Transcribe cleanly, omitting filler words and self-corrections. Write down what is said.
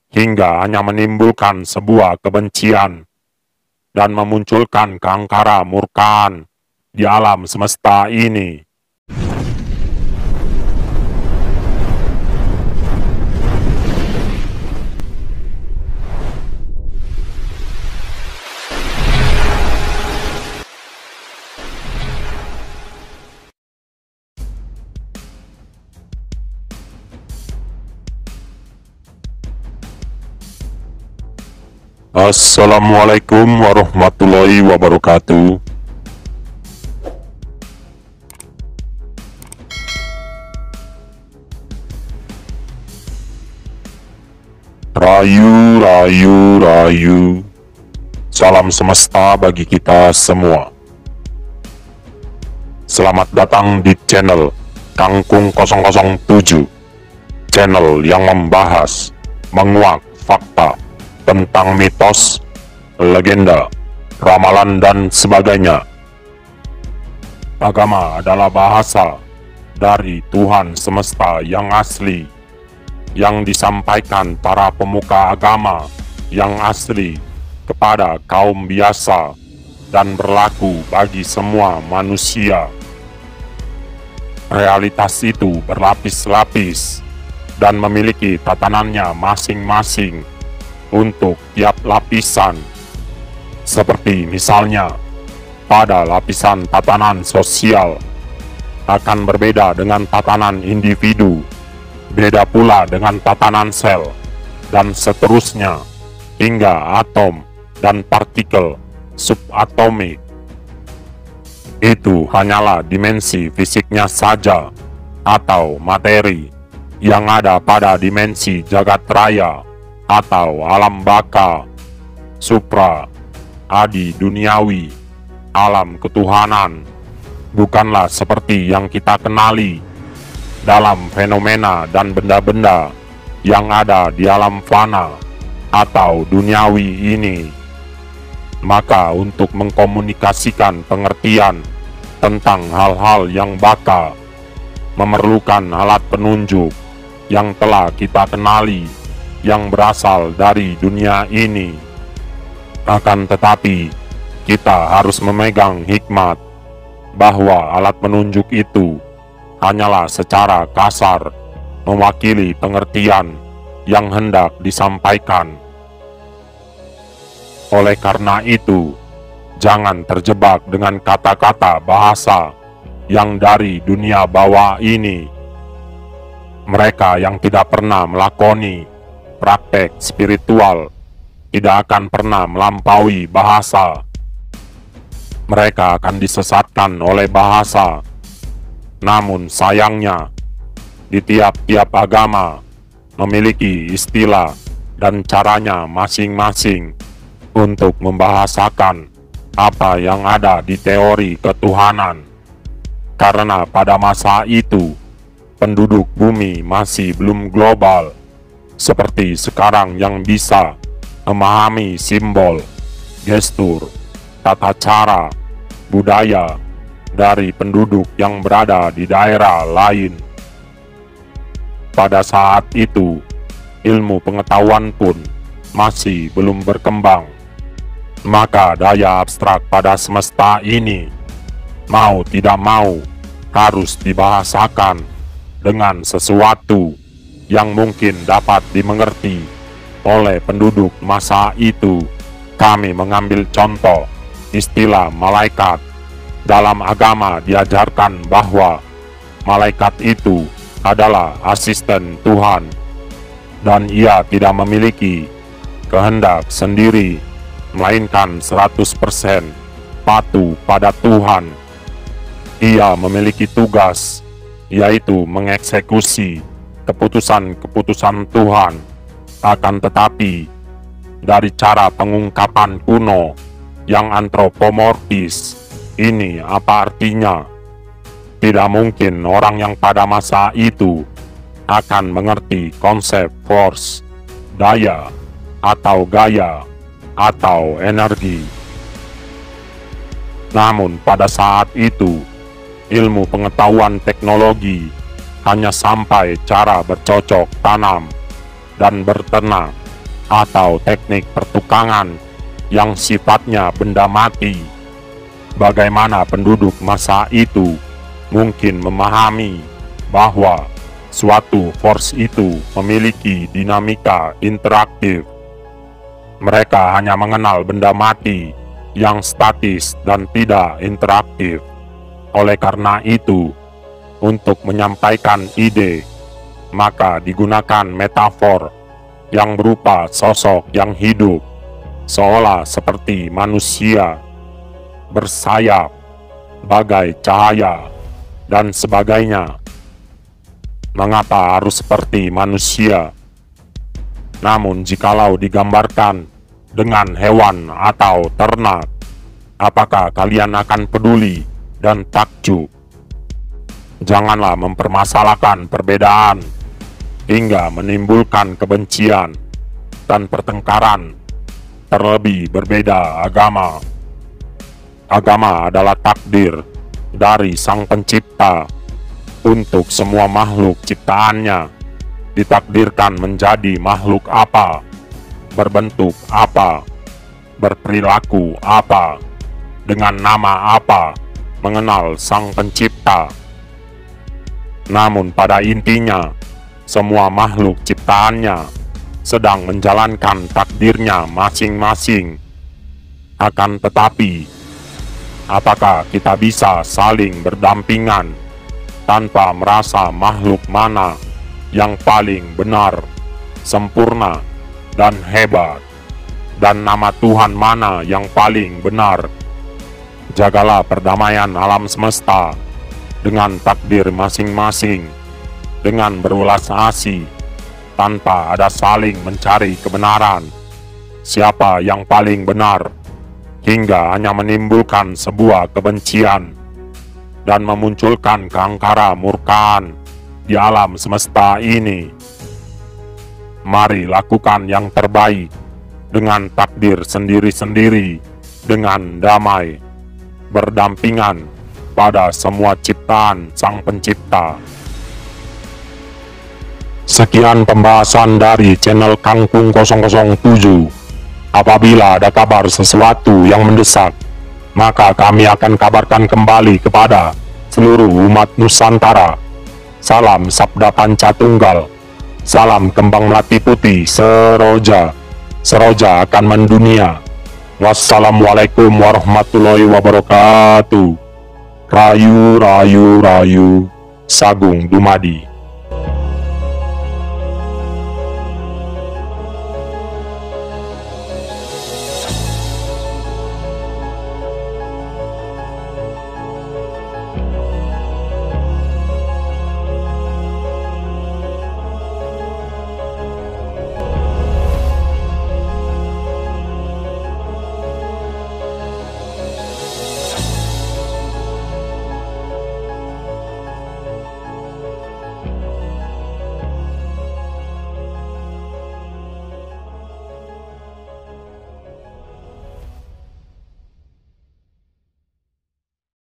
hingga hanya menimbulkan sebuah kebencian dan memunculkan keangkara murkaan di alam semesta ini. Assalamualaikum warahmatullahi wabarakatuh. Rayu, rayu, rayu. Salam semesta bagi kita semua. Selamat datang di channel Kangkung 007. Channel yang membahas, menguak fakta tentang mitos, legenda, ramalan, dan sebagainya. Agama adalah bahasa dari Tuhan semesta yang asli, yang disampaikan para pemuka agama yang asli kepada kaum biasa dan berlaku bagi semua manusia. Realitas itu berlapis-lapis dan memiliki tatanannya masing-masing untuk tiap lapisan, seperti misalnya pada lapisan tatanan sosial akan berbeda dengan tatanan individu, beda pula dengan tatanan sel, dan seterusnya hingga atom dan partikel subatomik. Itu hanyalah dimensi fisiknya saja atau materi yang ada pada dimensi jagat raya atau alam baka, supra, adi duniawi, alam ketuhanan, bukanlah seperti yang kita kenali dalam fenomena dan benda-benda yang ada di alam fana atau duniawi ini. Maka untuk mengkomunikasikan pengertian tentang hal-hal yang baka, memerlukan alat penunjuk yang telah kita kenali, yang berasal dari dunia ini. Akan tetapi, kita harus memegang hikmat bahwa alat penunjuk itu hanyalah secara kasar mewakili pengertian yang hendak disampaikan. Oleh karena itu, jangan terjebak dengan kata-kata bahasa yang dari dunia bawah ini. Mereka yang tidak pernah melakoni praktek spiritual tidak akan pernah melampaui bahasa. Mereka akan disesatkan oleh bahasa. Namun sayangnya, di tiap-tiap agama memiliki istilah dan caranya masing-masing untuk membahasakan apa yang ada di teori ketuhanan. Karena pada masa itu, penduduk bumi masih belum global seperti sekarang yang bisa memahami simbol, gestur, tata cara, budaya dari penduduk yang berada di daerah lain. Pada saat itu, ilmu pengetahuan pun masih belum berkembang. Maka daya abstrak pada semesta ini, mau tidak mau, harus dibahasakan dengan sesuatu yang mungkin dapat dimengerti oleh penduduk masa itu. Kami mengambil contoh istilah malaikat. Dalam agama diajarkan bahwa malaikat itu adalah asisten Tuhan, dan ia tidak memiliki kehendak sendiri, melainkan 100% patuh pada Tuhan. Ia memiliki tugas, yaitu mengeksekusi keputusan-keputusan Tuhan. Akan tetapi, dari cara pengungkapan kuno yang antropomorfis ini, apa artinya? Tidak mungkin orang yang pada masa itu akan mengerti konsep force, daya, atau gaya, atau energi. Namun pada saat itu, ilmu pengetahuan teknologi hanya sampai cara bercocok tanam dan berternak atau teknik pertukangan yang sifatnya benda mati. Bagaimana penduduk masa itu mungkin memahami bahwa suatu force itu memiliki dinamika interaktif? Mereka hanya mengenal benda mati yang statis dan tidak interaktif. Oleh karena itu, untuk menyampaikan ide, maka digunakan metafor yang berupa sosok yang hidup, seolah seperti manusia, bersayap, bagai cahaya, dan sebagainya. Mengapa harus seperti manusia? Namun jikalau digambarkan dengan hewan atau ternak, apakah kalian akan peduli dan takjub? Janganlah mempermasalahkan perbedaan hingga menimbulkan kebencian dan pertengkaran, terlebih berbeda agama. Agama adalah takdir dari Sang Pencipta untuk semua makhluk ciptaannya. Ditakdirkan menjadi makhluk apa, berbentuk apa, berperilaku apa, dengan nama apa, mengenal Sang Pencipta. Namun pada intinya, semua makhluk ciptaannya sedang menjalankan takdirnya masing-masing. Akan tetapi, apakah kita bisa saling berdampingan tanpa merasa makhluk mana yang paling benar, sempurna, dan hebat, dan nama Tuhan mana yang paling benar? Jagalah perdamaian alam semesta dengan takdir masing-masing, dengan berulas asih, tanpa ada saling mencari kebenaran, siapa yang paling benar, hingga hanya menimbulkan sebuah kebencian dan memunculkan keangkara murkaan di alam semesta ini. Mari lakukan yang terbaik dengan takdir sendiri-sendiri, dengan damai, berdampingan pada semua ciptaan Sang Pencipta. Sekian pembahasan dari channel Kangkung 007. Apabila ada kabar sesuatu yang mendesak, maka kami akan kabarkan kembali kepada seluruh umat Nusantara. Salam Sabda Pancatunggal, salam Kembang Melati Putih Seroja. Seroja akan mendunia. Wassalamualaikum warahmatullahi wabarakatuh. Rayu, rayu, rayu, Sagung Dumadi.